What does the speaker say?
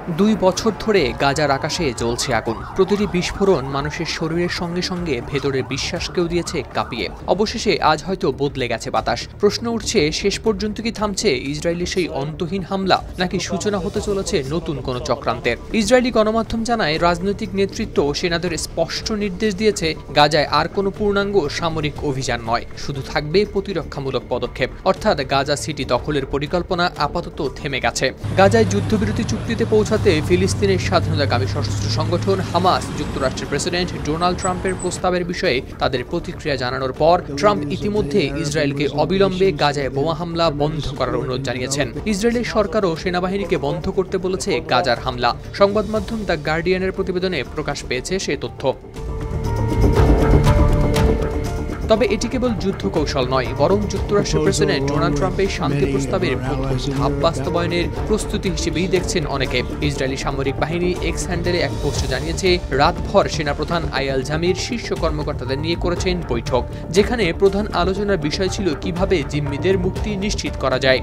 2 বছর ধরে গাজার আকাশে জ্বলছে আগুন। প্রতিটি বিস্ফোরণ মানুষের শরীরের সঙ্গে সঙ্গে ভেতরের বিশ্বাসকেও দিয়েছে কাঁপিয়ে। অবশেষে আজ হয়তো বদলে গেছে বাতাস। প্রশ্ন উঠছে, শেষ পর্যন্ত কি থামছে ইসরায়েলি সেই অন্তহীন হামলা, নাকি সূচনা হতে চলেছে নতুন কোনো চক্রান্তের? ইসরায়েলি গণমাধ্যম জানায়, রাজনৈতিক নেতৃত্ব সেনাদের স্পষ্ট নির্দেশ দিয়েছে, গাজায় আর কোনো পূর্ণাঙ্গ সামরিক অভিযান নয়, শুধু থাকবে প্রতিরক্ষামূলক পদক্ষেপ। অর্থাৎ গাজা সিটি দখলের পরিকল্পনা আপাতত থেমে গেছে। গাজায় যুদ্ধবিরতি চুক্তিতে পৌঁছাতে ফিলিস্তিনের স্বাধীনতাকামী সশস্ত্র সংগঠন হামাস যুক্তরাষ্ট্রের প্রেসিডেন্ট ডোনাল্ড ট্রাম্পের প্রস্তাবের বিষয়ে তাদের প্রতিক্রিয়া জানানোর পর ট্রাম্প ইতিমধ্যে ইসরায়েলকে অবিলম্বে গাজায় বোমা হামলা বন্ধ করার অনুরোধ জানিয়েছেন। ইসরায়েলের সরকারও সেনাবাহিনীকে বন্ধ করতে বলেছে গাজার হামলা। সংবাদ মাধ্যম দ্য গার্ডিয়ানের প্রতিবেদনে প্রকাশ পেয়েছে সে তথ্য। তবে এটি কেবল যুদ্ধ কৌশল নয়, বরং যুক্তরাষ্ট্রের প্রেসিডেন্ট ডোনাল্ড ট্রাম্পের শান্তি প্রস্তাবের প্রথম ধাপ বাস্তবায়নের প্রস্তুতি হিসেবেই দেখছেন অনেকে। ইসরায়েলি সামরিক বাহিনী এক্স হ্যান্ডেলে এক পোস্টে জানিয়েছে, রাতভর সেনাপ্রধান আয়াল জামির শীর্ষ কর্মকর্তাদের নিয়ে করেছেন বৈঠক, যেখানে প্রধান আলোচনার বিষয় ছিল কিভাবে জিম্মিদের মুক্তি নিশ্চিত করা যায়।